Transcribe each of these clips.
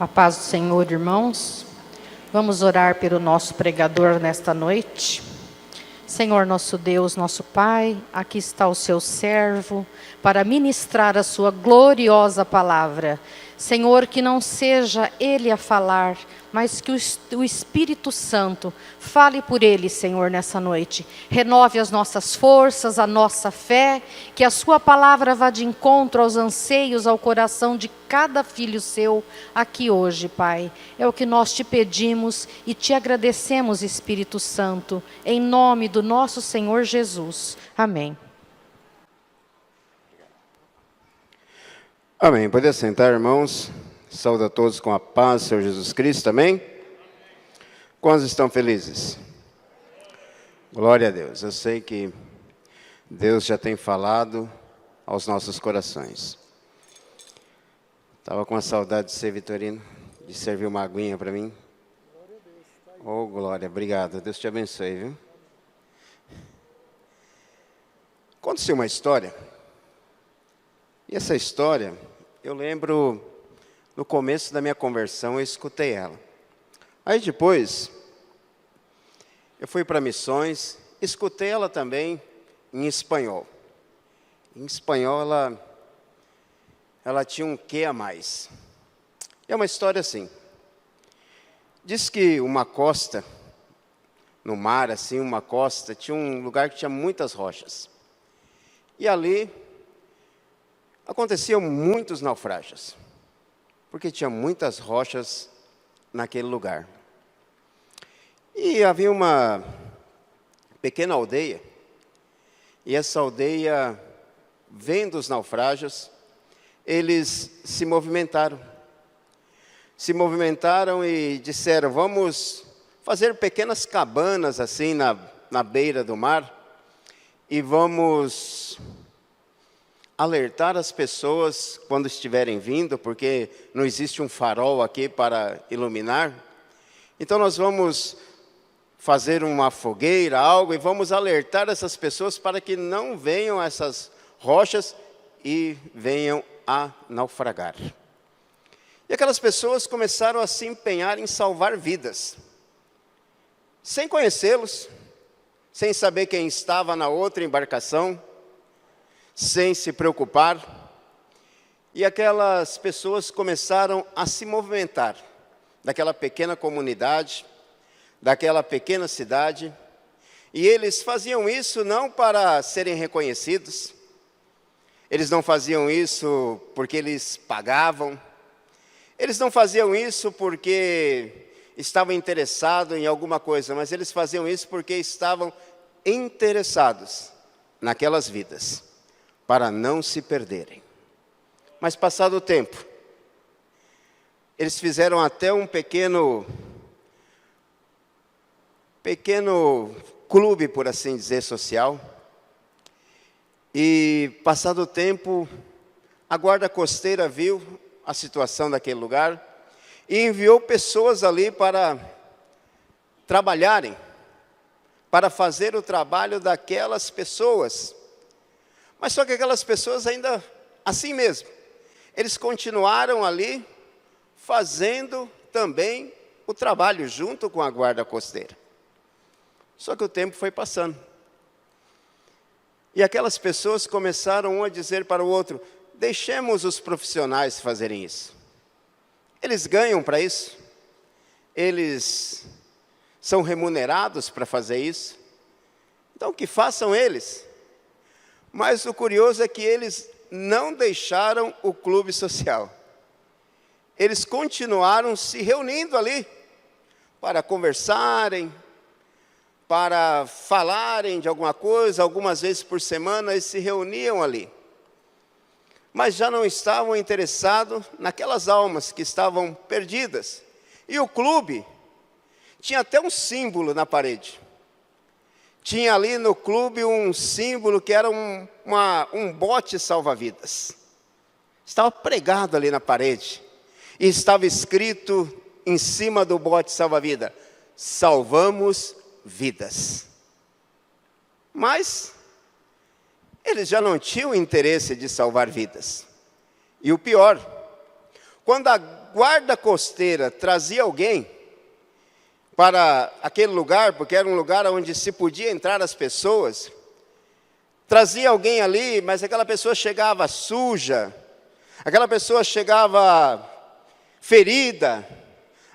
A paz do Senhor, irmãos. Vamos orar pelo nosso pregador nesta noite. Senhor nosso Deus, nosso Pai, aqui está o seu servo para ministrar a sua gloriosa palavra. Senhor, que não seja ele a falar, mas que o Espírito Santo fale por ele, Senhor, nessa noite. Renove as nossas forças, a nossa fé, que a sua palavra vá de encontro aos anseios, ao coração de cada filho seu aqui hoje, Pai. É o que nós te pedimos e te agradecemos, Espírito Santo, em nome do nosso Senhor Jesus. Amém. Amém. Pode sentar, irmãos. Saúde a todos com a paz do Senhor Jesus Cristo. Amém? Quantos estão felizes? Glória a Deus. Eu sei que Deus já tem falado aos nossos corações. Estava com uma saudade de ser Vitorino, de servir uma aguinha para mim. Oh, glória. Obrigado. Deus te abençoe, viu? Aconteceu uma história. E essa história, eu lembro, no começo da minha conversão, eu escutei ela. Aí depois, eu fui para missões, escutei ela também em espanhol. Em espanhol, ela tinha um quê a mais. É uma história assim. Diz que uma costa, no mar, assim, uma costa, tinha um lugar que tinha muitas rochas. E ali aconteciam muitos naufrágios, porque tinha muitas rochas naquele lugar. E havia uma pequena aldeia, e essa aldeia, vendo os naufrágios, eles se movimentaram. Se movimentaram e disseram, vamos fazer pequenas cabanas assim na beira do mar, e vamos alertar as pessoas quando estiverem vindo, porque não existe um farol aqui para iluminar. Então nós vamos fazer uma fogueira, algo, e vamos alertar essas pessoas para que não venham a essas rochas e venham a naufragar. E aquelas pessoas começaram a se empenhar em salvar vidas, sem conhecê-los, sem saber quem estava na outra embarcação, sem se preocupar. E aquelas pessoas começaram a se movimentar daquela pequena comunidade, daquela pequena cidade, e eles faziam isso não para serem reconhecidos, eles não faziam isso porque eles pagavam, eles não faziam isso porque estavam interessados em alguma coisa, mas eles faziam isso porque estavam interessados naquelas vidas, para não se perderem. Mas passado o tempo, eles fizeram até um pequeno clube, por assim dizer, social. E passado o tempo, a guarda costeira viu a situação daquele lugar e enviou pessoas ali para trabalharem, para fazer o trabalho daquelas pessoas. Mas só que aquelas pessoas ainda, assim mesmo, eles continuaram ali fazendo também o trabalho junto com a guarda costeira. Só que o tempo foi passando. E aquelas pessoas começaram um a dizer para o outro, deixemos os profissionais fazerem isso. Eles ganham para isso. Eles são remunerados para fazer isso. Então que façam eles. Mas o curioso é que eles não deixaram o clube social. Eles continuaram se reunindo ali para conversarem, para falarem de alguma coisa. Algumas vezes por semana eles se reuniam ali. Mas já não estavam interessados naquelas almas que estavam perdidas. E o clube tinha até um símbolo na parede. Tinha ali no clube um símbolo que era um bote salva-vidas. Estava pregado ali na parede. E estava escrito em cima do bote salva-vida, salvamos vidas. Mas eles já não tinham interesse de salvar vidas. E o pior, quando a guarda costeira trazia alguém para aquele lugar, porque era um lugar onde se podia entrar as pessoas, trazia alguém ali, mas aquela pessoa chegava suja, aquela pessoa chegava ferida,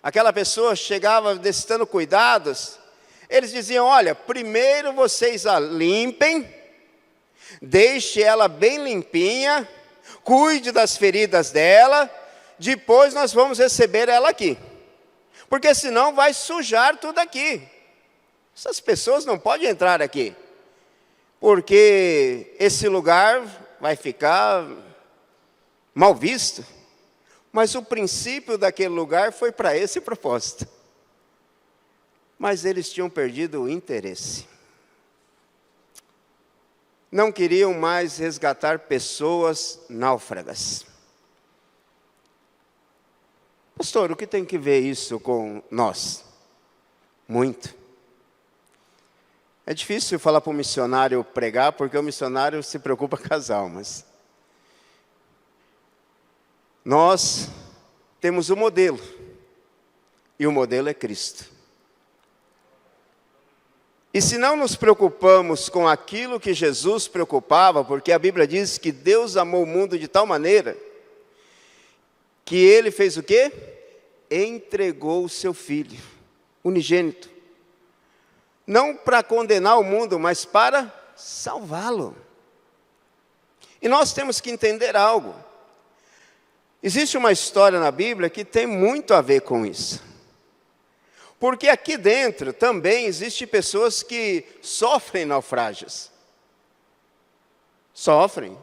aquela pessoa chegava necessitando cuidados, eles diziam: olha, primeiro vocês a limpem, deixe ela bem limpinha, cuide das feridas dela, depois nós vamos receber ela aqui, porque senão vai sujar tudo aqui. Essas pessoas não podem entrar aqui, porque esse lugar vai ficar mal visto. Mas o princípio daquele lugar foi para esse propósito. Mas eles tinham perdido o interesse. Não queriam mais resgatar pessoas náufragas. Pastor, o que tem que ver isso com nós? Muito. É difícil falar para o missionário pregar, porque o missionário se preocupa com as almas. Nós temos um modelo, e o modelo é Cristo. E se não nos preocupamos com aquilo que Jesus preocupava, porque a Bíblia diz que Deus amou o mundo de tal maneira, que Ele fez o quê? Entregou o seu Filho, unigênito. Não para condenar o mundo, mas para salvá-lo. E nós temos que entender algo. Existe uma história na Bíblia que tem muito a ver com isso. Porque aqui dentro também existem pessoas que sofrem naufrágios. Sofrem.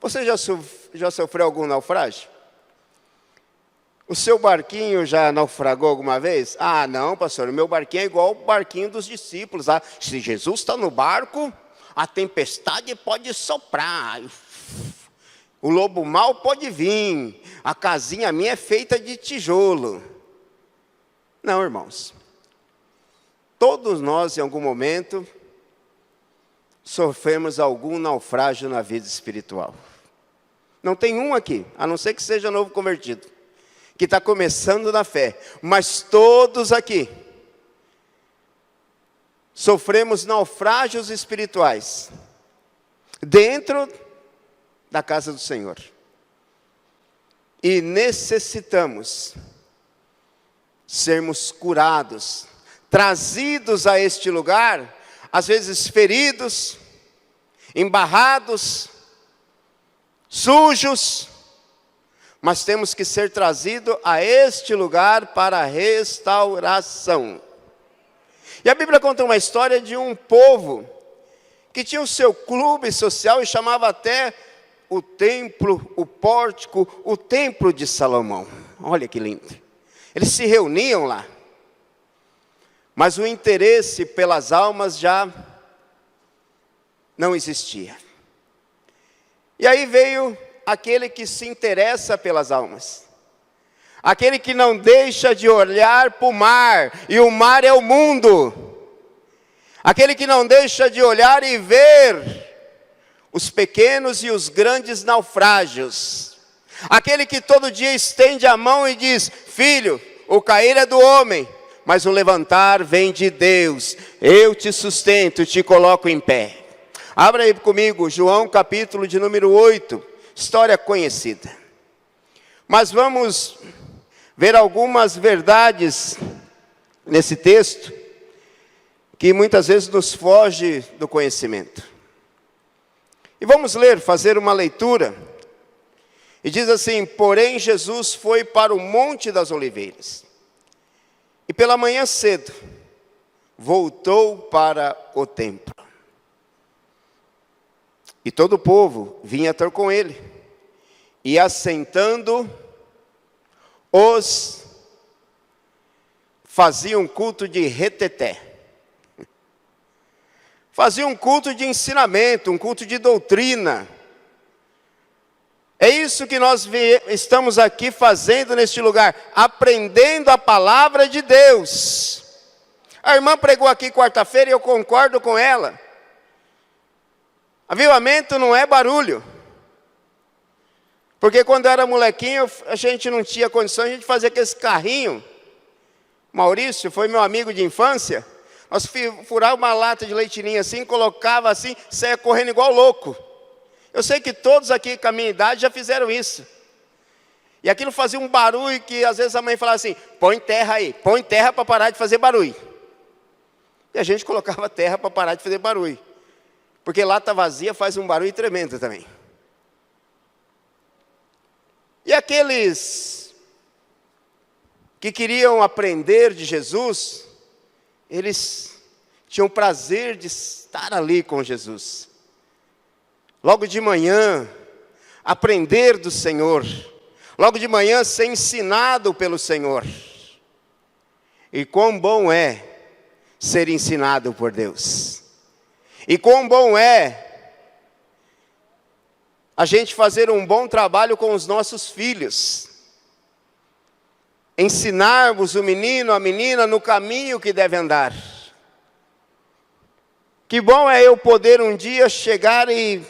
Você já sofreu algum naufrágio? O seu barquinho já naufragou alguma vez? Ah, não, pastor, o meu barquinho é igual o barquinho dos discípulos. Ah, se Jesus está no barco, a tempestade pode soprar. O lobo mau pode vir. A casinha minha é feita de tijolo. Não, irmãos. Todos nós, em algum momento, sofremos algum naufrágio na vida espiritual. Não tem um aqui, a não ser que seja novo convertido, que está começando na fé. Mas todos aqui sofremos naufrágios espirituais dentro da casa do Senhor. E necessitamos sermos curados, trazidos a este lugar, às vezes feridos, embarrados, sujos, mas temos que ser trazidos a este lugar para restauração. E a Bíblia conta uma história de um povo que tinha o seu clube social e chamava até o templo, o pórtico, o templo de Salomão. Olha que lindo. Eles se reuniam lá. Mas o interesse pelas almas já não existia. E aí veio aquele que se interessa pelas almas. Aquele que não deixa de olhar para o mar, e o mar é o mundo. Aquele que não deixa de olhar e ver os pequenos e os grandes naufrágios. Aquele que todo dia estende a mão e diz: filho, o cair é do homem, mas o levantar vem de Deus. Eu te sustento, te coloco em pé. Abra aí comigo, João capítulo de número 8, história conhecida. Mas vamos ver algumas verdades nesse texto, que muitas vezes nos foge do conhecimento. E vamos ler, fazer uma leitura. E diz assim: porém Jesus foi para o Monte das Oliveiras. E pela manhã cedo, voltou para o templo. E todo o povo vinha ter com ele. E assentando, faziam um culto de reteté. Faziam um culto de ensinamento, um culto de doutrina. É isso que nós estamos aqui fazendo neste lugar, aprendendo a palavra de Deus. A irmã pregou aqui quarta-feira e eu concordo com ela. Avivamento não é barulho. Porque quando eu era molequinho, a gente não tinha condições, a gente fazia aquele carrinho. Maurício foi meu amigo de infância. Nós furávamos uma lata de leitinho assim, colocava assim, saia correndo igual louco. Eu sei que todos aqui com a minha idade já fizeram isso. E aquilo fazia um barulho que às vezes a mãe falava assim, põe terra aí, põe terra para parar de fazer barulho. E a gente colocava terra para parar de fazer barulho. Porque lata vazia faz um barulho tremendo também. E aqueles que queriam aprender de Jesus, eles tinham prazer de estar ali com Jesus. Logo de manhã, aprender do Senhor. Logo de manhã, ser ensinado pelo Senhor. E quão bom é ser ensinado por Deus. E quão bom é a gente fazer um bom trabalho com os nossos filhos. Ensinarmos o menino, a menina no caminho que deve andar. Que bom é eu poder um dia chegar e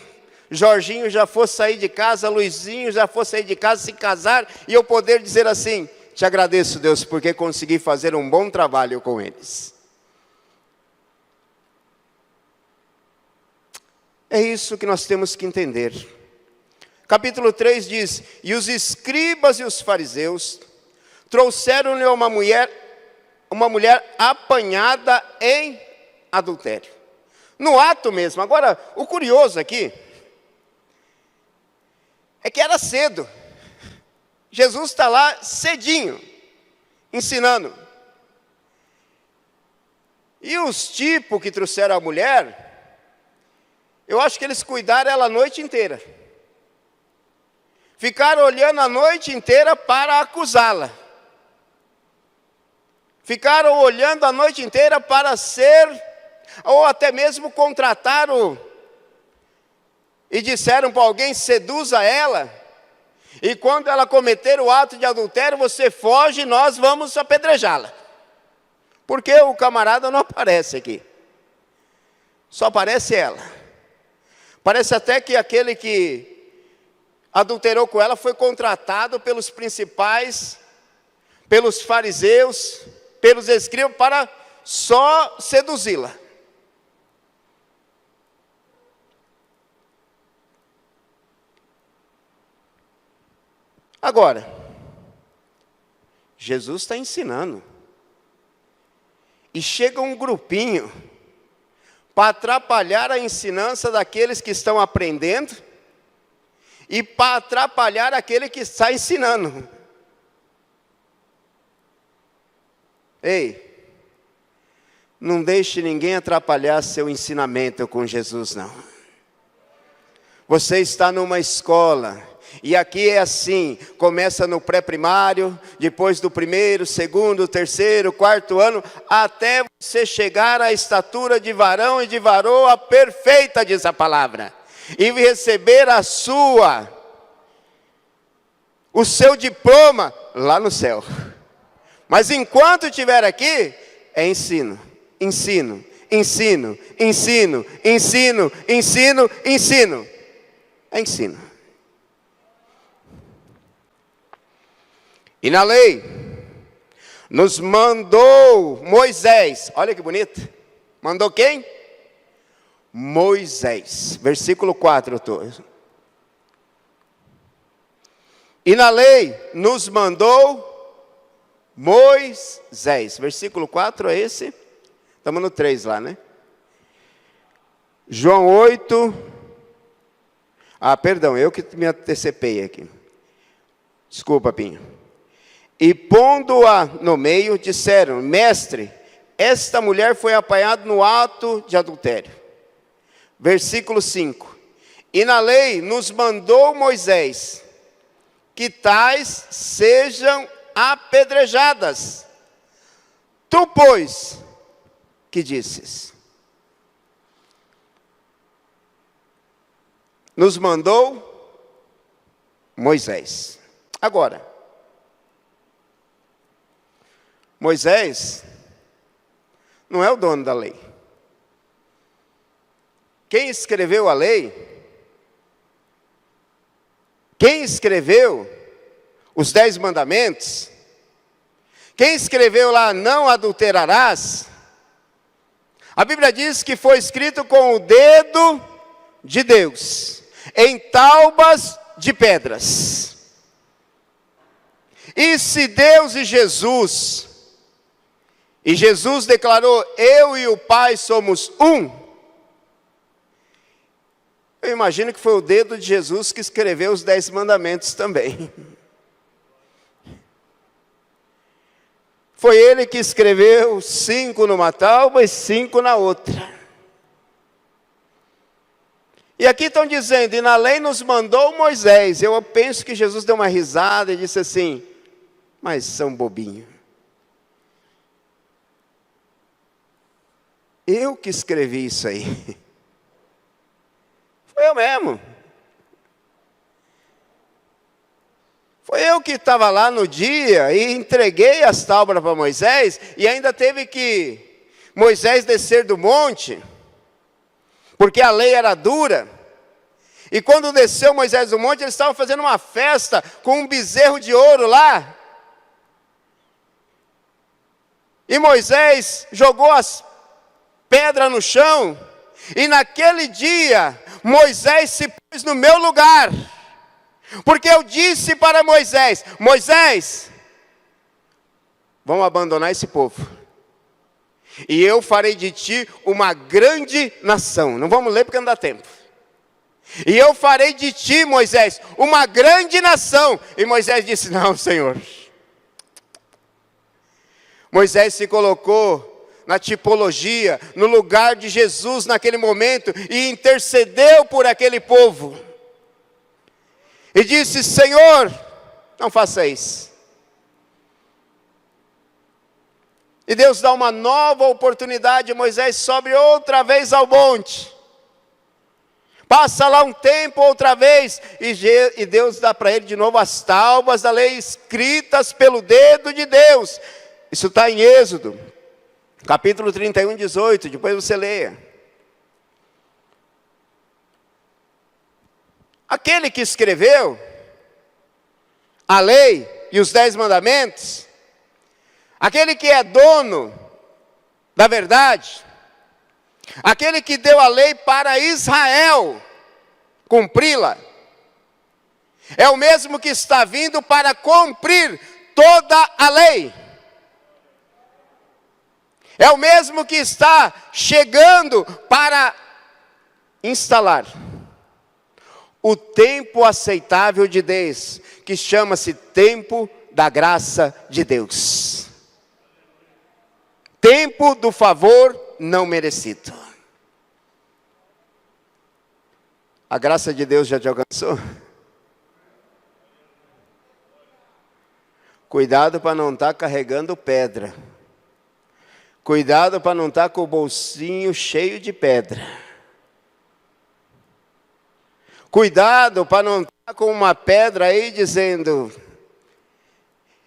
Jorginho já fosse sair de casa, Luizinho já fosse sair de casa, se casar, e eu poder dizer assim, te agradeço, Deus, porque consegui fazer um bom trabalho com eles. É isso que nós temos que entender. Capítulo 3 diz, e os escribas e os fariseus trouxeram-lhe uma mulher apanhada em adultério. No ato mesmo. Agora, o curioso aqui é que era cedo. Jesus está lá cedinho, ensinando. E os tipos que trouxeram a mulher, eu acho que eles cuidaram ela a noite inteira. Ficaram olhando a noite inteira para acusá-la. Ficaram olhando a noite inteira para ser, ou até mesmo contrataram e disseram para alguém, seduza ela, e quando ela cometer o ato de adultério, você foge e nós vamos apedrejá-la. Porque o camarada não aparece aqui. Só aparece ela. Parece até que aquele que adulterou com ela foi contratado pelos principais, pelos fariseus, pelos escribas, para só seduzi-la. Agora, Jesus está ensinando. E chega um grupinho para atrapalhar a ensinança daqueles que estão aprendendo e para atrapalhar aquele que está ensinando. Ei, não deixe ninguém atrapalhar seu ensinamento com Jesus, não. Você está numa escola, e aqui é assim, começa no pré-primário, depois do primeiro, segundo, terceiro, quarto ano, até você chegar à estatura de varão e de varoa perfeita, diz a palavra. E receber o seu diploma lá no céu. Mas enquanto estiver aqui, é ensino, ensino, ensino, ensino, ensino, ensino, ensino. É ensino. E na lei, nos mandou Moisés, olha que bonito, mandou quem? Moisés, versículo 4, e na lei nos mandou Moisés, versículo 4 é esse, estamos no 3 lá, né? João 8, perdão, eu que me antecipei aqui, desculpa, Pinho. E pondo-a no meio, disseram, mestre, esta mulher foi apanhada no ato de adultério. Versículo 5. E na lei nos mandou Moisés, que tais sejam apedrejadas. Tu, pois, que disses? Nos mandou Moisés. Agora, Moisés não é o dono da lei. Quem escreveu a lei Quem escreveu os 10 mandamentos, quem escreveu lá, não adulterarás, a Bíblia diz que foi escrito com o dedo de Deus, em taubas de pedras. E se Deus e Jesus declarou, eu e o Pai somos um, eu imagino que foi o dedo de Jesus que escreveu os 10 mandamentos também. Foi ele que escreveu 5 numa tauba e 5 na outra. E aqui estão dizendo, e na lei nos mandou Moisés. Eu penso que Jesus deu uma risada e disse assim, mas são bobinho. Eu que escrevi isso aí. Foi eu mesmo. Foi eu que estava lá no dia e entreguei as tábuas para Moisés, e ainda teve que Moisés descer do monte, porque a lei era dura. E quando desceu Moisés do monte, eles estavam fazendo uma festa com um bezerro de ouro lá. E Moisés jogou as pedras no chão, e naquele dia, Moisés se pôs no meu lugar. Porque eu disse para Moisés, Moisés, vamos abandonar esse povo. E eu farei de ti uma grande nação. Não vamos ler porque não dá tempo. E eu farei de ti, Moisés, uma grande nação. E Moisés disse, não, Senhor. Moisés se colocou na tipologia, no lugar de Jesus naquele momento, e intercedeu por aquele povo. E disse, Senhor, não faça isso. E Deus dá uma nova oportunidade, Moisés sobe outra vez ao monte. Passa lá um tempo outra vez, e Deus dá para ele de novo as tábuas da lei escritas pelo dedo de Deus. Isso está em Êxodo, capítulo 31, 18, depois você leia. Aquele que escreveu a lei e os 10 mandamentos, aquele que é dono da verdade, aquele que deu a lei para Israel cumpri-la, é o mesmo que está vindo para cumprir toda a lei. É o mesmo que está chegando para instalar o tempo aceitável de Deus, que chama-se tempo da graça de Deus. Tempo do favor não merecido. A graça de Deus já te alcançou? Cuidado para não estar carregando pedra. Cuidado para não estar com o bolsinho cheio de pedra. Cuidado para não estar com uma pedra aí dizendo,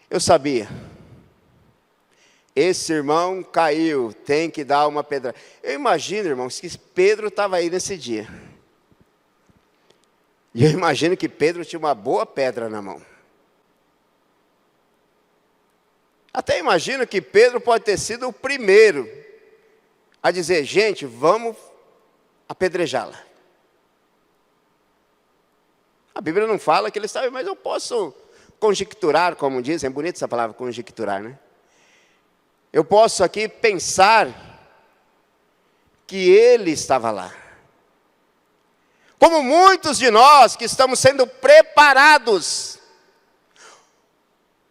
eu sabia, esse irmão caiu, tem que dar uma pedra. Eu imagino, irmãos, que Pedro estava aí nesse dia. E eu imagino que Pedro tinha uma boa pedra na mão. Até imagino que Pedro pode ter sido o primeiro a dizer, gente, vamos apedrejá-la. A Bíblia não fala que ele estava, mas eu posso conjecturar, como dizem, é bonita essa palavra, conjecturar, né? Eu posso aqui pensar que ele estava lá. Como muitos de nós que estamos sendo preparados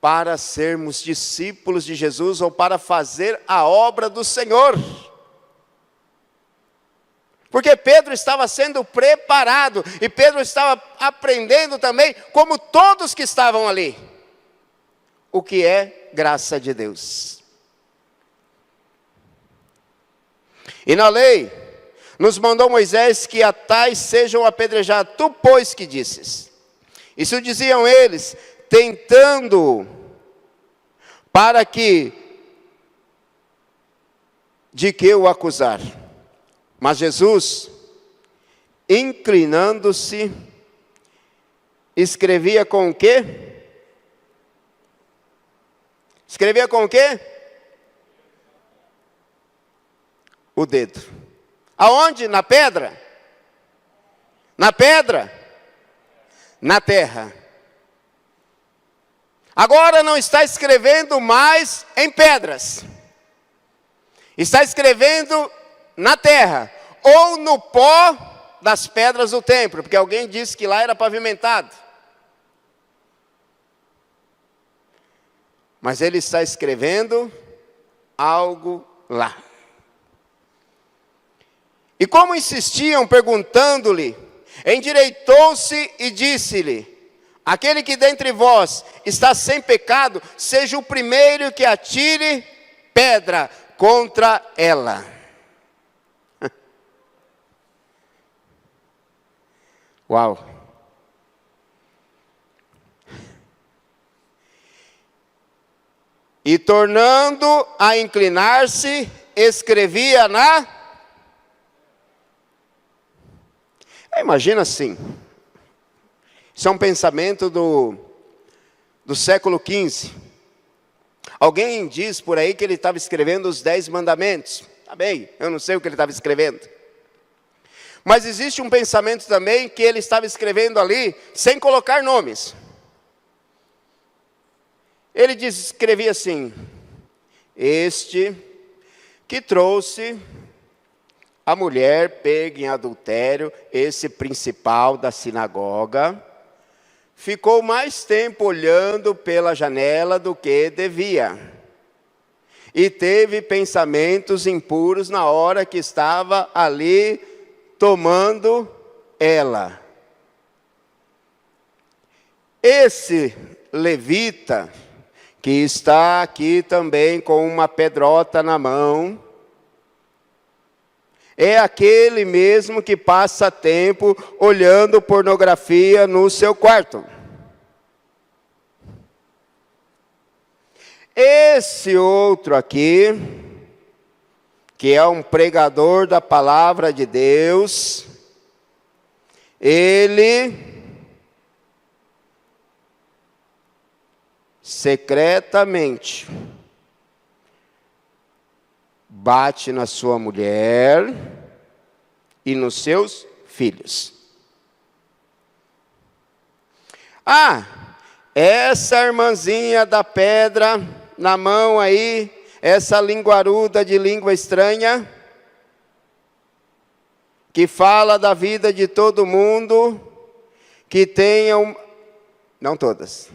para sermos discípulos de Jesus ou para fazer a obra do Senhor. Porque Pedro estava sendo preparado, e Pedro estava aprendendo também, como todos que estavam ali, o que é graça de Deus. E na lei, nos mandou Moisés que a tais sejam apedrejados. Tu, pois, que disses. Isso diziam eles, tentando, para que, de que o acusar. Mas Jesus, inclinando-se escrevia com o quê? Escrevia com o quê? O dedo. Aonde? Na pedra? Na pedra? Na terra. Agora não está escrevendo mais em pedras. Está escrevendo na terra, ou no pó das pedras do templo, porque alguém disse que lá era pavimentado. Mas ele está escrevendo algo lá. E como insistiam, perguntando-lhe, endireitou-se e disse-lhe: aquele que dentre vós está sem pecado, seja o primeiro que atire pedra contra ela. Uau! E tornando a inclinar-se, escrevia na... Imagina assim, isso é um pensamento do século XV. Alguém diz por aí que ele estava escrevendo os 10 mandamentos. Tá bem, eu não sei o que ele estava escrevendo. Mas existe um pensamento também que ele estava escrevendo ali sem colocar nomes. Ele escrevia assim: este que trouxe a mulher pega em adultério, esse principal da sinagoga, ficou mais tempo olhando pela janela do que devia. E teve pensamentos impuros na hora que estava ali tomando ela. Esse levita, que está aqui também com uma pedrota na mão, é aquele mesmo que passa tempo olhando pornografia no seu quarto. Esse outro aqui, que é um pregador da palavra de Deus, ele secretamente bate na sua mulher e nos seus filhos. Ah, essa irmãzinha da pedra na mão aí, essa linguaruda de língua estranha, que fala da vida de todo mundo, que tenham, não todas,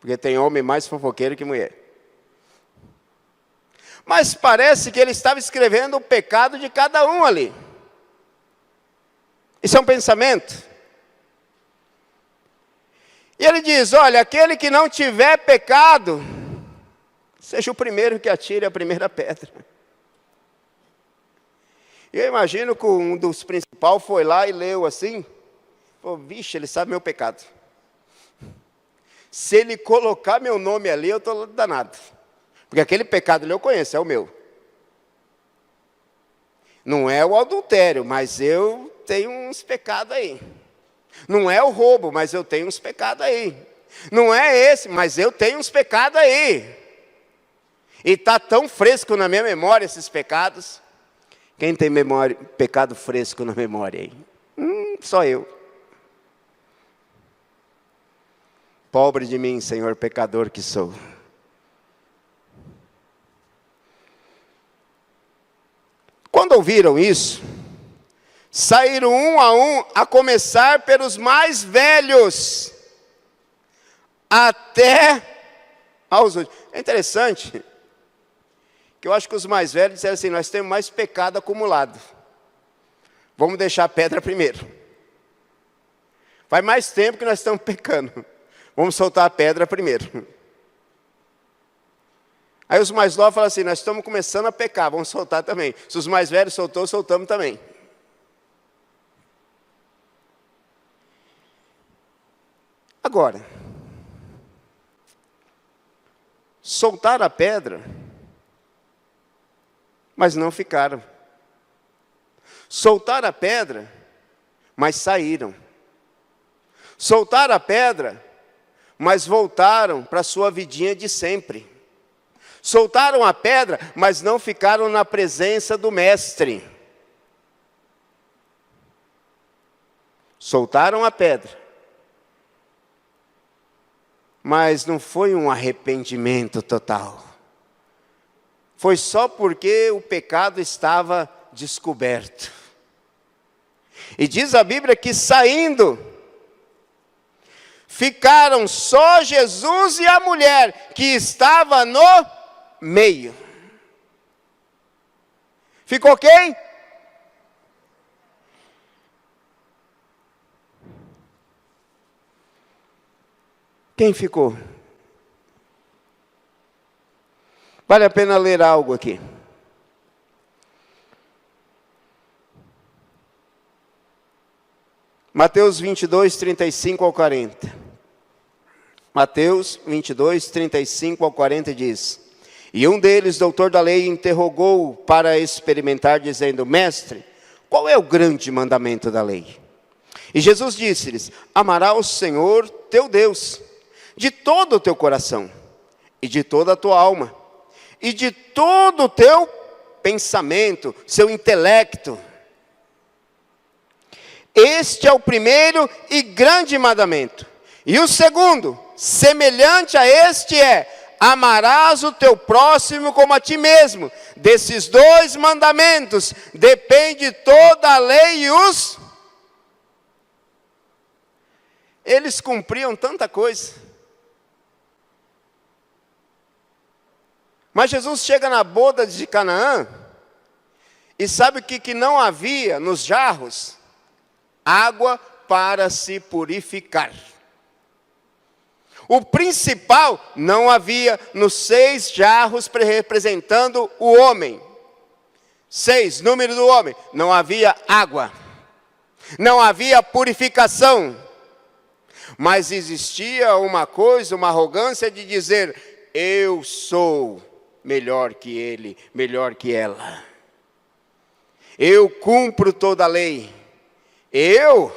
porque tem homem mais fofoqueiro que mulher. Mas parece que ele estava escrevendo o pecado de cada um ali. Isso é um pensamento. E ele diz: olha, aquele que não tiver pecado, seja o primeiro que atire a primeira pedra. E eu imagino que um dos principais foi lá e leu assim. Pô, vixe, ele sabe meu pecado. Se ele colocar meu nome ali, eu estou danado. Porque aquele pecado ali eu conheço, é o meu. Não é o adultério, mas eu tenho uns pecados aí. Não é o roubo, mas eu tenho uns pecados aí. Não é esse, mas eu tenho uns pecados aí. E está tão fresco na minha memória esses pecados. Quem tem memória, pecado fresco na memória aí? Só eu. Pobre de mim, Senhor, pecador que sou. Quando ouviram isso, saíram um a começar pelos mais velhos, até aos últimos. É interessante, que eu acho que os mais velhos disseram assim: nós temos mais pecado acumulado. Vamos deixar a pedra primeiro. Faz mais tempo que nós estamos pecando. Vamos soltar a pedra primeiro. Aí os mais novos falam assim: nós estamos começando a pecar, vamos soltar também. Se os mais velhos soltou, soltamos também. Agora, soltaram a pedra, mas não ficaram. Soltaram a pedra, mas saíram. Soltaram a pedra, mas voltaram para a sua vidinha de sempre. Soltaram a pedra, mas não ficaram na presença do mestre. Soltaram a pedra, mas não foi um arrependimento total. Foi só porque o pecado estava descoberto. E diz a Bíblia que saindo, ficaram só Jesus e a mulher que estava no meio. Ficou quem? Quem ficou? Vale a pena ler algo aqui. Mateus 22, 35 ao 40. Mateus 22, 35 ao 40 diz: E um deles, doutor da lei, interrogou-o para experimentar, dizendo: Mestre, qual é o grande mandamento da lei? E Jesus disse-lhes: Amarás o Senhor teu Deus de todo o teu coração, e de toda a tua alma, e de todo o teu pensamento, seu intelecto. Este é o primeiro e grande mandamento. E o segundo, semelhante a este, é: amarás o teu próximo como a ti mesmo. Desses dois mandamentos depende toda a lei e os... Eles cumpriam tanta coisa. Mas Jesus chega na boda de Canaã, e sabe o que não havia nos jarros? Água para se purificar. O principal não havia nos 6 jarros representando o homem. 6, número do homem. Não havia água. Não havia purificação. Mas existia uma coisa, uma arrogância de dizer: eu sou melhor que ele, melhor que ela. Eu cumpro toda a lei. Eu?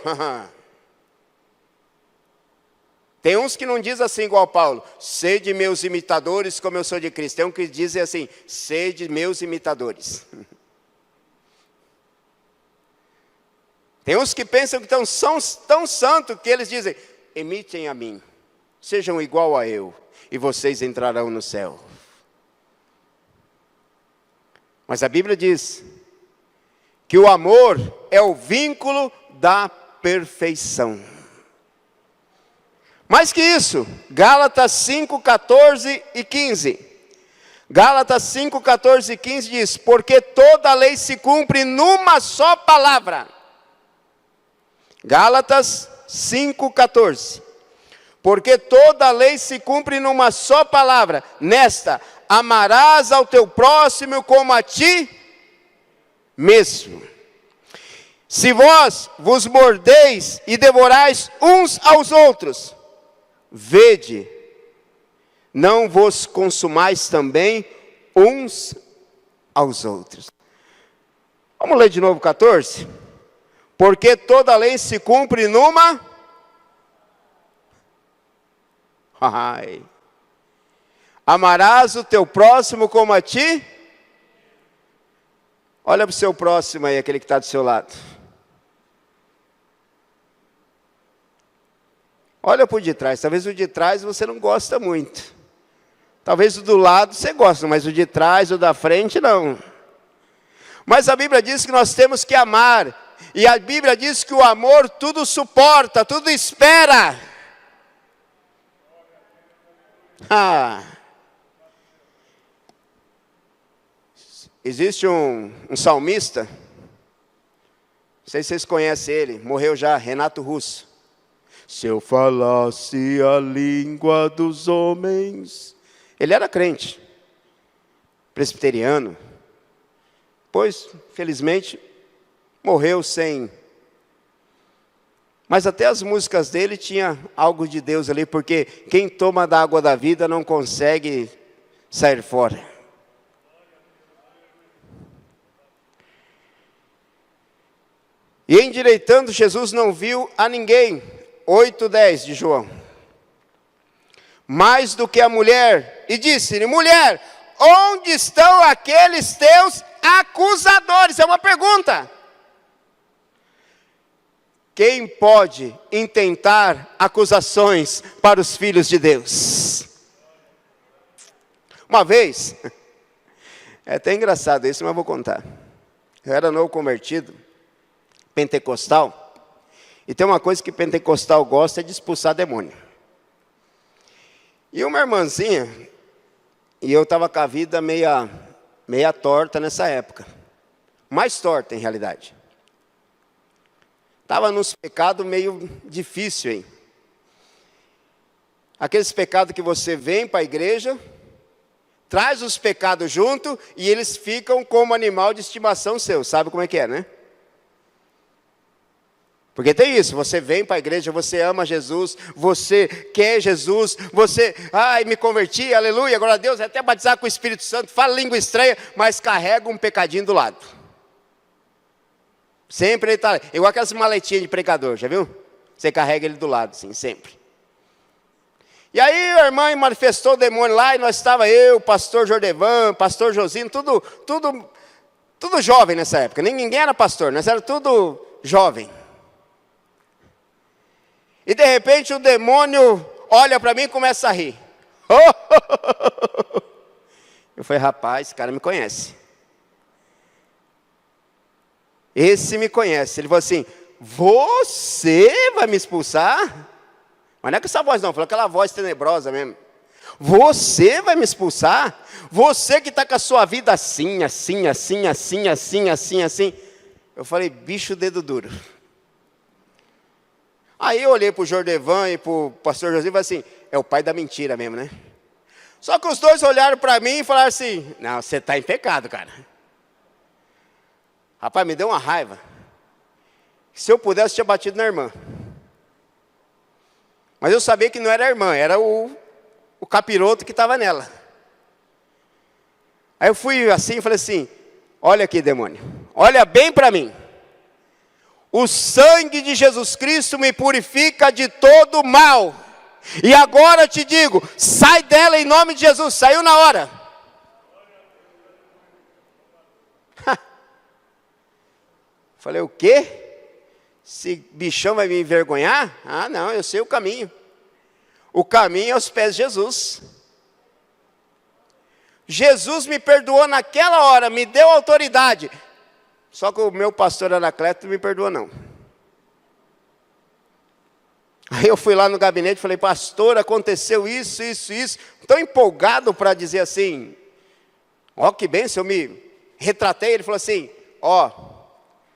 Tem uns que não dizem assim igual Paulo: sede meus imitadores como eu sou de Cristo. Tem uns que dizem assim: sede meus imitadores. Tem uns que pensam que são tão santos que eles dizem: imitem a mim, sejam igual a eu, e vocês entrarão no céu. Mas a Bíblia diz que o amor é o vínculo da perfeição. Mais que isso, Gálatas 5, 14 e 15. Gálatas 5, 14 e 15 diz: porque toda a lei se cumpre numa só palavra. Gálatas 5, 14. Porque toda a lei se cumpre numa só palavra. Nesta: amarás ao teu próximo como a ti mesmo. Se vós vos mordeis e devorais uns aos outros, vede, não vos consumais também uns aos outros. Vamos ler de novo 14? Porque toda a lei se cumpre numa... Ai. Amarás o teu próximo como a ti. Olha para o seu próximo aí, aquele que está do seu lado. Olha para o de trás. Talvez o de trás você não gosta muito. Talvez o do lado você gosta, mas o de trás, o da frente, não. Mas a Bíblia diz que nós temos que amar. E a Bíblia diz que o amor tudo suporta, tudo espera. Existe um salmista, não sei se vocês conhecem ele, morreu já, Renato Russo. Se eu falasse a língua dos homens. Ele era crente, presbiteriano. Pois, felizmente, morreu sem. Mas até as músicas dele tinha algo de Deus ali, porque quem toma da água da vida não consegue sair fora. E endireitando, Jesus não viu a ninguém, 8:10 de João. Mais do que a mulher, e disse-lhe: mulher, onde estão aqueles teus acusadores? É uma pergunta. Quem pode intentar acusações para os filhos de Deus? Uma vez, é até engraçado isso, mas vou contar. Eu era novo convertido, pentecostal, e tem uma coisa que pentecostal gosta, é de expulsar demônio. E uma irmãzinha, e eu estava com a vida meia torta nessa época, mais torta em realidade. Estava nos pecados meio difícil, hein? Aqueles pecados que você vem para a igreja, traz os pecados junto e eles ficam como animal de estimação seu. Sabe como é que é, né? Porque tem isso, você vem para a igreja, você ama Jesus, você quer Jesus, você, me converti, aleluia, glória a Deus, até batizar com o Espírito Santo, fala língua estranha, mas carrega um pecadinho do lado. Sempre ele está, igual aquelas maletinhas de pregador, já viu? Você carrega ele do lado, assim, sempre. E aí a irmã manifestou o demônio lá, e nós estava eu, pastor Jordevan, pastor Josino, tudo jovem nessa época, ninguém era pastor, nós era tudo jovem. E de repente o demônio olha para mim e começa a rir. Eu falei, rapaz, esse cara me conhece. Esse me conhece. Ele falou assim, você vai me expulsar? Mas não é com essa voz não, falou aquela voz tenebrosa mesmo. Você vai me expulsar? Você que está com a sua vida assim. Eu falei, bicho dedo duro. Aí eu olhei para o Jordevan e para o pastor José e falei assim, é o pai da mentira mesmo, né? Só que os dois olharam para mim e falaram assim, não, você está em pecado, cara. Rapaz, me deu uma raiva. Se eu pudesse, eu tinha batido na irmã. Mas eu sabia que não era a irmã, era o capiroto que estava nela. Aí eu fui assim e falei assim, olha aqui, demônio, olha bem para mim. O sangue de Jesus Cristo me purifica de todo mal. E agora te digo, sai dela em nome de Jesus. Saiu na hora. Falei, o quê? Esse bichão vai me envergonhar? Ah, não, eu sei o caminho. O caminho é aos pés de Jesus. Jesus me perdoou naquela hora, me deu autoridade. Só que o meu pastor Anacleto não me perdoa não. Aí eu fui lá no gabinete e falei, pastor, aconteceu isso. Tão empolgado para dizer assim, ó que bênção, eu me retratei. Ele falou assim,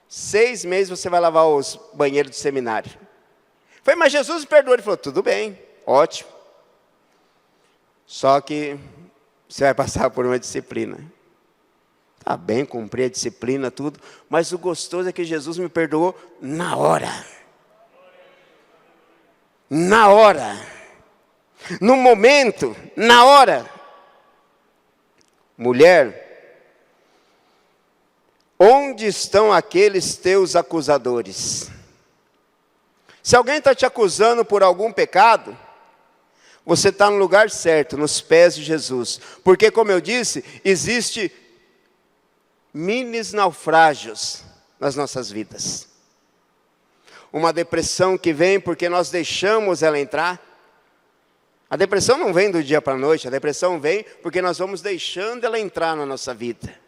6 meses você vai lavar os banheiros do seminário. Eu falei, mas Jesus me perdoou. Ele falou, tudo bem, ótimo. Só que você vai passar por uma disciplina. Tá bem, cumpri a disciplina, tudo. Mas o gostoso é que Jesus me perdoou na hora. Na hora. No momento, na hora. Mulher, onde estão aqueles teus acusadores? Se alguém está te acusando por algum pecado, você está no lugar certo, nos pés de Jesus. Porque, como eu disse, existe minis naufrágios nas nossas vidas. Uma depressão que vem porque nós deixamos ela entrar. A depressão não vem do dia para a noite, a depressão vem porque nós vamos deixando ela entrar na nossa vida.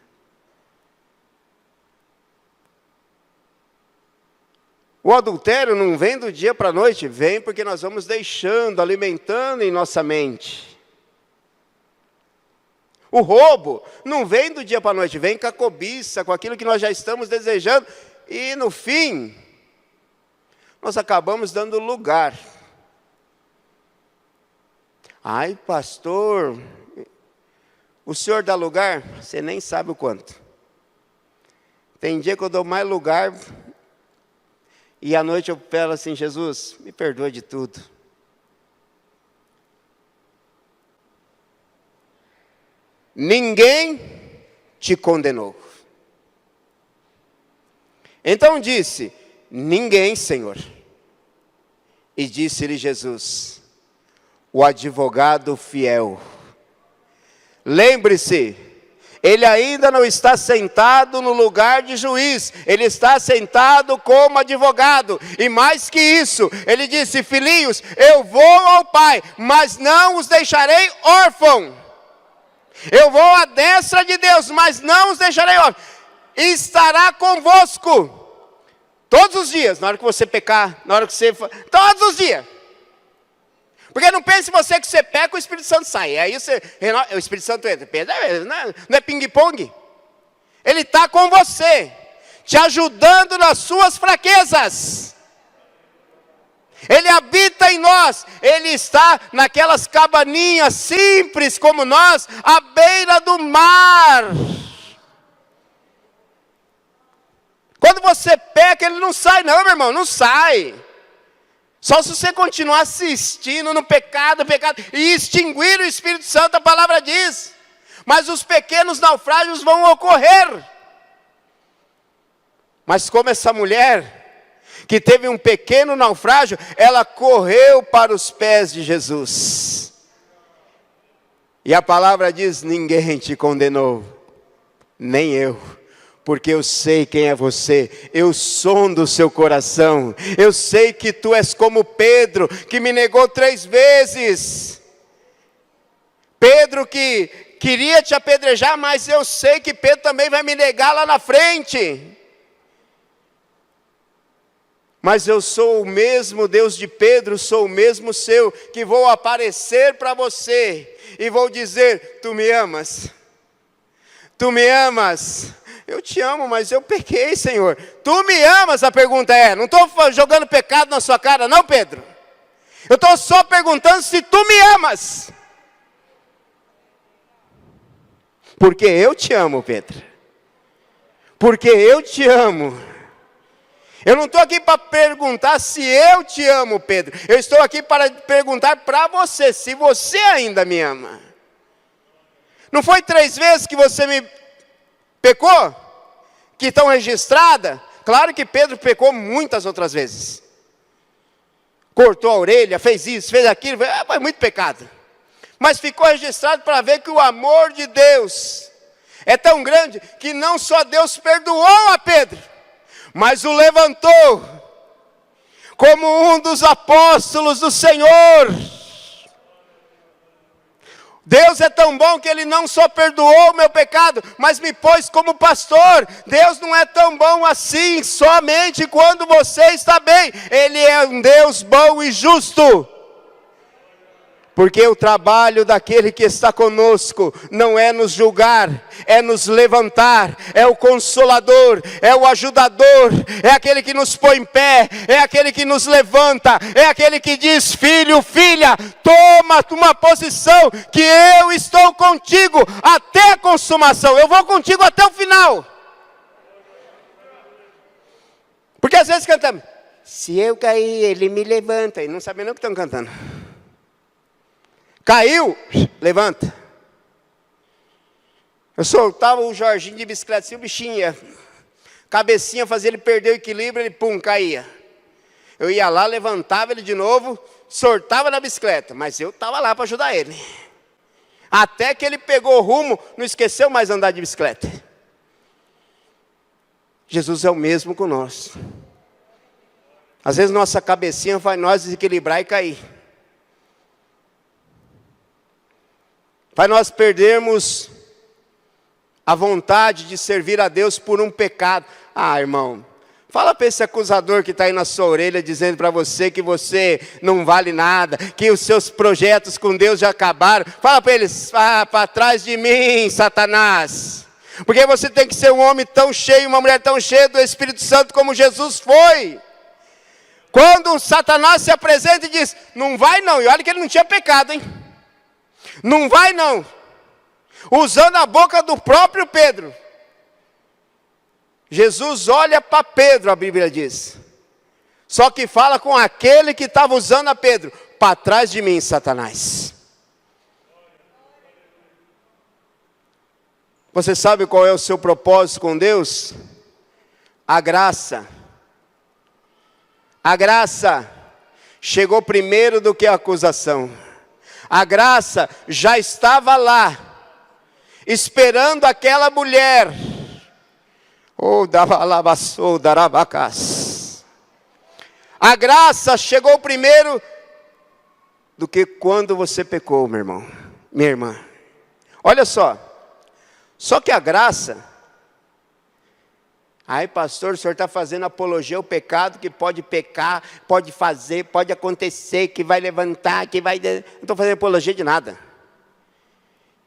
O adultério não vem do dia para a noite, vem porque nós vamos deixando, alimentando em nossa mente. O roubo não vem do dia para a noite, vem com a cobiça, com aquilo que nós já estamos desejando. E no fim, nós acabamos dando lugar. Ai, pastor, o senhor dá lugar? Você nem sabe o quanto. Tem dia que eu dou mais lugar, e à noite eu falo assim, Jesus, me perdoa de tudo. Ninguém te condenou. Então disse, ninguém, Senhor. E disse-lhe Jesus: o advogado fiel. Lembre-se, ele ainda não está sentado no lugar de juiz, ele está sentado como advogado. E mais que isso, ele disse: filhinhos, eu vou ao Pai, mas não os deixarei órfãos. Eu vou à destra de Deus, mas não os deixarei órfãos. Estará convosco todos os dias, na hora que você pecar, na hora que você... Todos os dias. Porque não pense você que você peca, o Espírito Santo sai. Aí o Espírito Santo entra. Não é ping-pong. Ele está com você, te ajudando nas suas fraquezas. Ele habita em nós. Ele está naquelas cabaninhas simples como nós, à beira do mar. Quando você peca, ele não sai não, meu irmão, não sai. Só se você continuar assistindo no pecado, e extinguir o Espírito Santo, a palavra diz. Mas os pequenos naufrágios vão ocorrer. Mas como essa mulher, que teve um pequeno naufrágio, ela correu para os pés de Jesus. E a palavra diz: ninguém te condenou, nem eu. Porque eu sei quem é você, eu sondo o seu coração, eu sei que tu és como Pedro, que me negou 3 vezes. Pedro que queria te apedrejar, mas eu sei que Pedro também vai me negar lá na frente. Mas eu sou o mesmo Deus de Pedro, sou o mesmo seu, que vou aparecer para você, e vou dizer: tu me amas, tu me amas. Eu te amo, mas eu pequei, Senhor. Tu me amas? A pergunta é, não estou jogando pecado na sua cara, não, Pedro. Eu estou só perguntando se tu me amas. Porque eu te amo, Pedro. Porque eu te amo. Eu não estou aqui para perguntar se eu te amo, Pedro. Eu estou aqui para perguntar para você, se você ainda me ama. Não foi 3 vezes que você me pecou? Que estão registradas? Claro que Pedro pecou muitas outras vezes. Cortou a orelha, fez isso, fez aquilo, foi muito pecado. Mas ficou registrado para ver que o amor de Deus é tão grande que não só Deus perdoou a Pedro, mas o levantou como um dos apóstolos do Senhor. Deus é tão bom que Ele não só perdoou o meu pecado, mas me pôs como pastor. Deus não é tão bom assim somente quando você está bem. Ele é um Deus bom e justo. Porque o trabalho daquele que está conosco não é nos julgar, é nos levantar, é o consolador, é o ajudador, é aquele que nos põe em pé, é aquele que nos levanta, é aquele que diz: filho, filha, toma uma posição que eu estou contigo até a consumação, eu vou contigo até o final. Porque às vezes cantamos: se eu cair, ele me levanta, e não sabem nem o que estão cantando. Caiu, levanta. Eu soltava o Jorginho de bicicleta, assim, o bichinho ia, cabecinha fazia ele perder o equilíbrio, ele pum, caía. Eu ia lá, levantava ele de novo, soltava na bicicleta, mas eu estava lá para ajudar ele. Até que ele pegou o rumo, não esqueceu mais andar de bicicleta. Jesus é o mesmo com nós. Às vezes nossa cabecinha faz nós desequilibrar e cair. Para nós perdermos a vontade de servir a Deus por um pecado. Ah, irmão, fala para esse acusador que está aí na sua orelha dizendo para você que você não vale nada, que os seus projetos com Deus já acabaram. Fala para eles: ah, para trás de mim, Satanás. Porque você tem que ser um homem tão cheio, uma mulher tão cheia do Espírito Santo como Jesus foi. Quando Satanás se apresenta e diz: não vai não, e olha que ele não tinha pecado, hein? Não vai não, usando a boca do próprio Pedro. Jesus olha para Pedro, a Bíblia diz. Só que fala com aquele que estava usando a Pedro: para trás de mim, Satanás. Você sabe qual é o seu propósito com Deus? A graça. A graça. chegou primeiro do que a acusação. A graça já estava lá, esperando aquela mulher. A graça chegou primeiro do que quando você pecou, meu irmão, minha irmã. Olha só que a graça... Ai, pastor, o senhor está fazendo apologia ao pecado, que pode pecar, pode fazer, pode acontecer, que vai levantar, que vai... Não estou fazendo apologia de nada.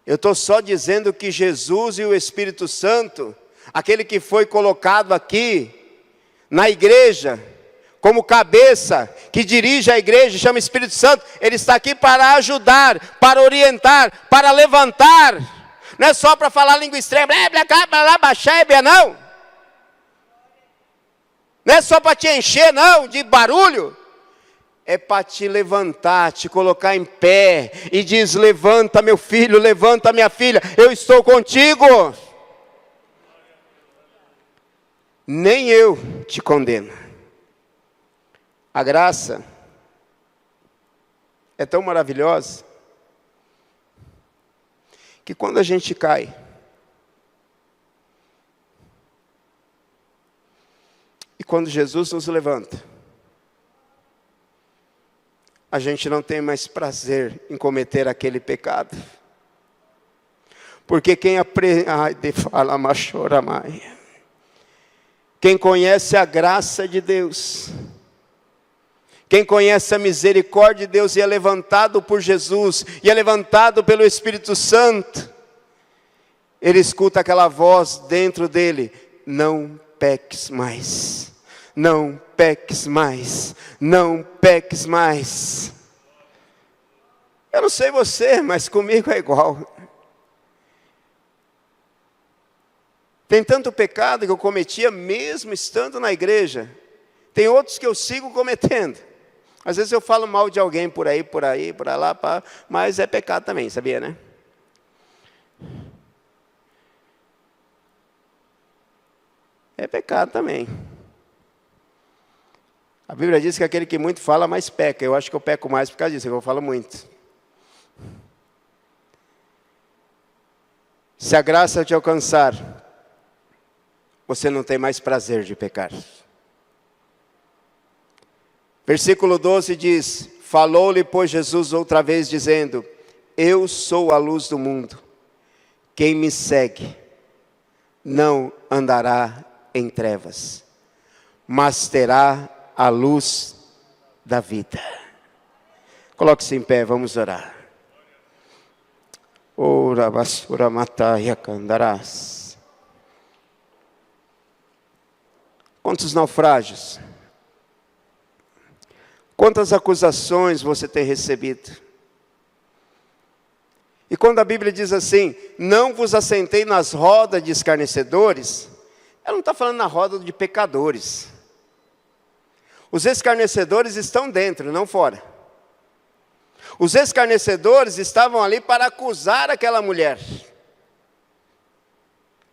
Eu estou só dizendo que Jesus e o Espírito Santo, aquele que foi colocado aqui, na igreja, como cabeça, que dirige a igreja, chama Espírito Santo, ele está aqui para ajudar, para orientar, para levantar. Não é só para falar língua estranha, não. Não é só para te encher, não, de barulho. É para te levantar, te colocar em pé. E diz, levanta meu filho, levanta minha filha, eu estou contigo. Nem eu te condeno. A graça é tão maravilhosa, que quando a gente cai, e quando Jesus nos levanta, a gente não tem mais prazer em cometer aquele pecado. Porque quem quem conhece a graça de Deus, quem conhece a misericórdia de Deus e é levantado por Jesus, e é levantado pelo Espírito Santo, ele escuta aquela voz dentro dele, não peques mais, não peques mais, não peques mais. Eu não sei você, mas comigo é igual. Tem tanto pecado que eu cometia mesmo estando na igreja. Tem outros que eu sigo cometendo. Às vezes eu falo mal de alguém por aí, por lá, mas é pecado também, sabia, né? É pecado também. A Bíblia diz que aquele que muito fala, mais peca. Eu acho que eu peco mais por causa disso, eu falo muito. Se a graça te alcançar, você não tem mais prazer de pecar. Versículo 12 diz, falou-lhe, pois, Jesus outra vez, dizendo, eu sou a luz do mundo. Quem me segue não andará em trevas, mas terá a luz da vida. Coloque-se em pé, vamos orar. Ora basura mataya candarás. Quantos naufrágios? Quantas acusações você tem recebido? E quando a Bíblia diz assim, não vos assentei nas rodas de escarnecedores, ela não está falando na roda de pecadores. Os escarnecedores estão dentro, não fora. Os escarnecedores estavam ali para acusar aquela mulher,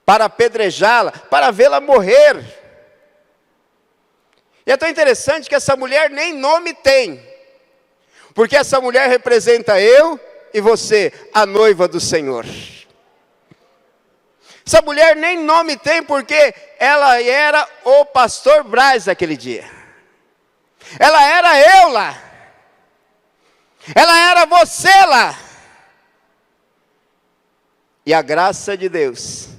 para apedrejá-la, para vê-la morrer. E é tão interessante que essa mulher nem nome tem, porque essa mulher representa eu e você, a noiva do Senhor. Essa mulher nem nome tem, porque ela era o pastor Braz daquele dia. Ela era eu lá. Ela era você lá. E a graça de Deus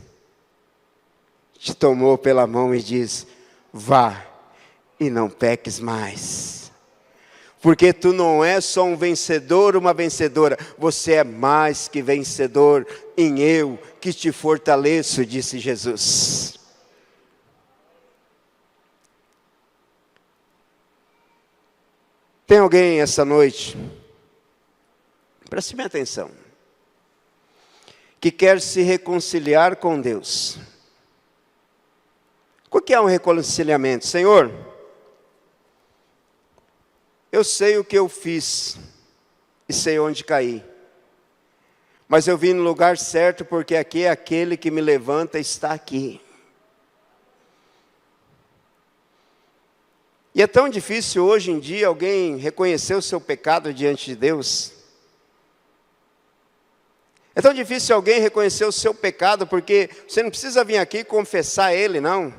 te tomou pela mão e diz, vá e não peques mais. Porque tu não és só um vencedor, uma vencedora. Você é mais que vencedor em eu que te fortaleço, disse Jesus. Tem alguém essa noite, preste bem atenção, que quer se reconciliar com Deus. O que é um reconciliamento? Senhor, eu sei o que eu fiz e sei onde caí, mas eu vim no lugar certo, porque aqui é aquele que me levanta está aqui. E é tão difícil hoje em dia alguém reconhecer o seu pecado diante de Deus. É tão difícil alguém reconhecer o seu pecado, porque você não precisa vir aqui confessar ele, não.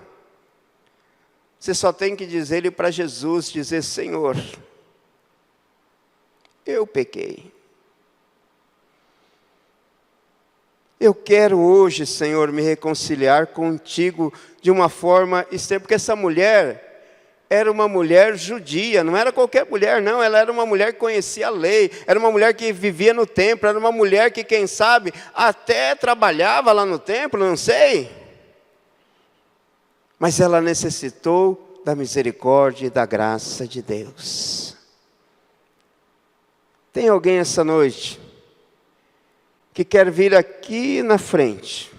Você só tem que dizer ele para Jesus, dizer: Senhor, eu pequei. Eu quero hoje, Senhor, me reconciliar contigo de uma forma extrema, porque essa mulher era uma mulher judia, não era qualquer mulher, não, ela era uma mulher que conhecia a lei, era uma mulher que vivia no templo, era uma mulher que, quem sabe, até trabalhava lá no templo, não sei. Mas ela necessitou da misericórdia e da graça de Deus. Tem alguém essa noite que quer vir aqui na frente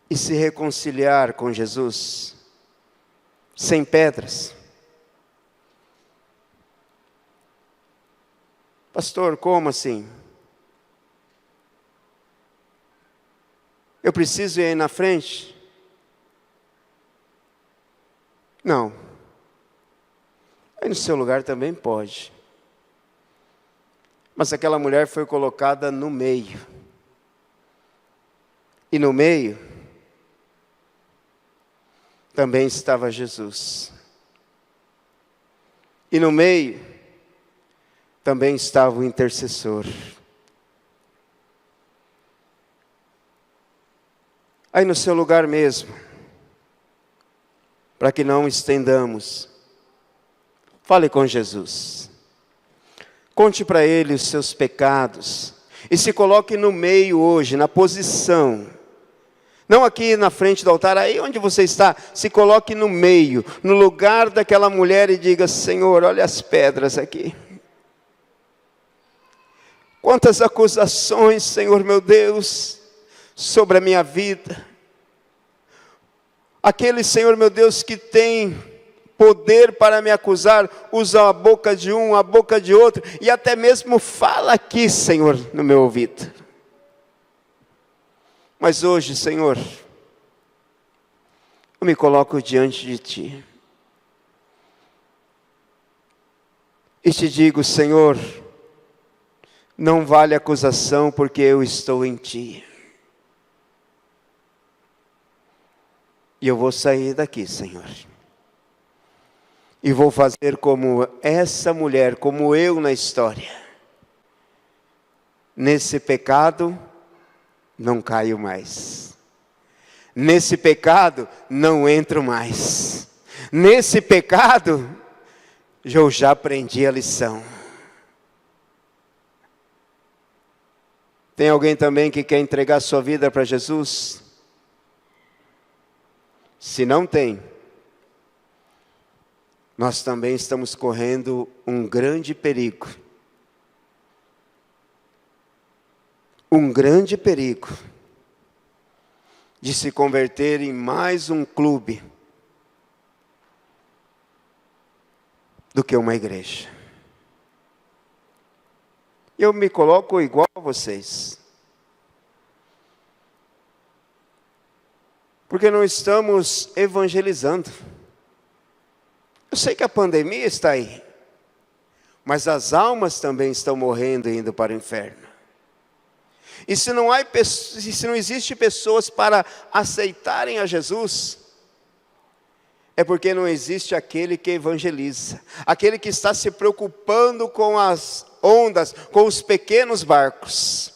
e se reconciliar com Jesus, sem pedras? Pastor, como assim? Eu preciso ir aí na frente? Não. Aí no seu lugar também pode. Mas aquela mulher foi colocada no meio. E no meio também estava Jesus. E no meio também estava o intercessor. Aí no seu lugar mesmo, para que não estendamos, fale com Jesus. Conte para Ele os seus pecados. E se coloque no meio hoje, na posição. Não aqui na frente do altar, aí onde você está. Se coloque no meio, no lugar daquela mulher e diga: Senhor, olha as pedras aqui. Quantas acusações, Senhor meu Deus, sobre a minha vida. Aquele, Senhor meu Deus, que tem poder para me acusar, usa a boca de um, a boca de outro, e até mesmo fala aqui, Senhor, no meu ouvido. Mas hoje, Senhor, eu me coloco diante de Ti. E te digo: Senhor, não vale acusação, porque eu estou em Ti. E eu vou sair daqui, Senhor. E vou fazer como essa mulher, como eu na história. Nesse pecado, não caio mais. Nesse pecado, não entro mais. Nesse pecado, eu já aprendi a lição. Tem alguém também que quer entregar sua vida para Jesus? Se não tem, nós também estamos correndo um grande perigo. Um grande perigo de se converter em mais um clube do que uma igreja. Eu me coloco igual a vocês. Porque não estamos evangelizando. Eu sei que a pandemia está aí, mas as almas também estão morrendo e indo para o inferno. E se não existe pessoas para aceitarem a Jesus, é porque não existe aquele que evangeliza, aquele que está se preocupando com as ondas, com os pequenos barcos.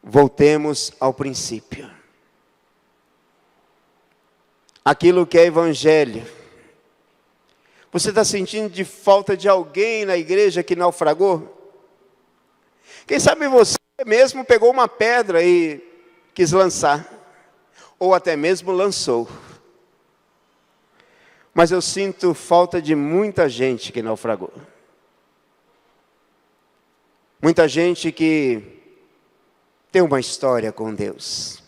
Voltemos ao princípio. Aquilo que é evangelho. Você está sentindo de falta de alguém na igreja que naufragou? Quem sabe você mesmo pegou uma pedra e quis lançar, ou até mesmo lançou. Mas eu sinto falta de muita gente que naufragou. Muita gente que tem uma história com Deus,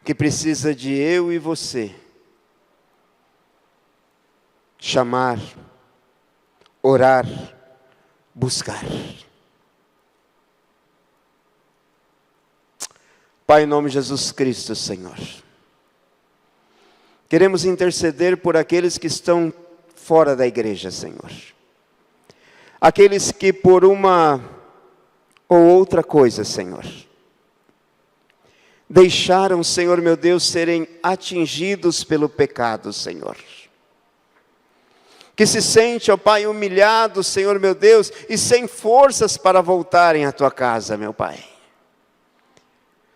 que precisa de eu e você chamar, orar, buscar. Pai, em nome de Jesus Cristo, Senhor, queremos interceder por aqueles que estão fora da igreja, Senhor. Aqueles que por uma ou outra coisa, Senhor, deixaram, Senhor meu Deus, serem atingidos pelo pecado, Senhor. Que se sente, ó Pai, humilhado, Senhor meu Deus, e sem forças para voltarem à Tua casa, meu Pai.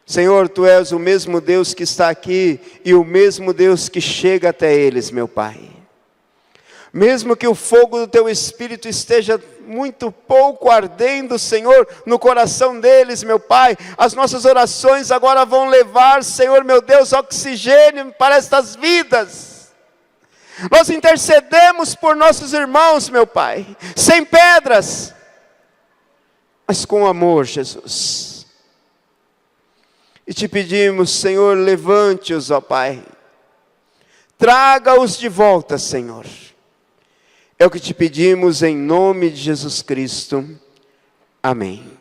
Senhor, Tu és o mesmo Deus que está aqui e o mesmo Deus que chega até eles, meu Pai. Mesmo que o fogo do Teu Espírito esteja muito pouco ardendo, Senhor, no coração deles, meu Pai, as nossas orações agora vão levar, Senhor meu Deus, oxigênio para estas vidas. Nós intercedemos por nossos irmãos, meu Pai, sem pedras, mas com amor, Jesus. E te pedimos, Senhor, levante-os, ó Pai, traga-os de volta, Senhor. É o que te pedimos em nome de Jesus Cristo. Amém.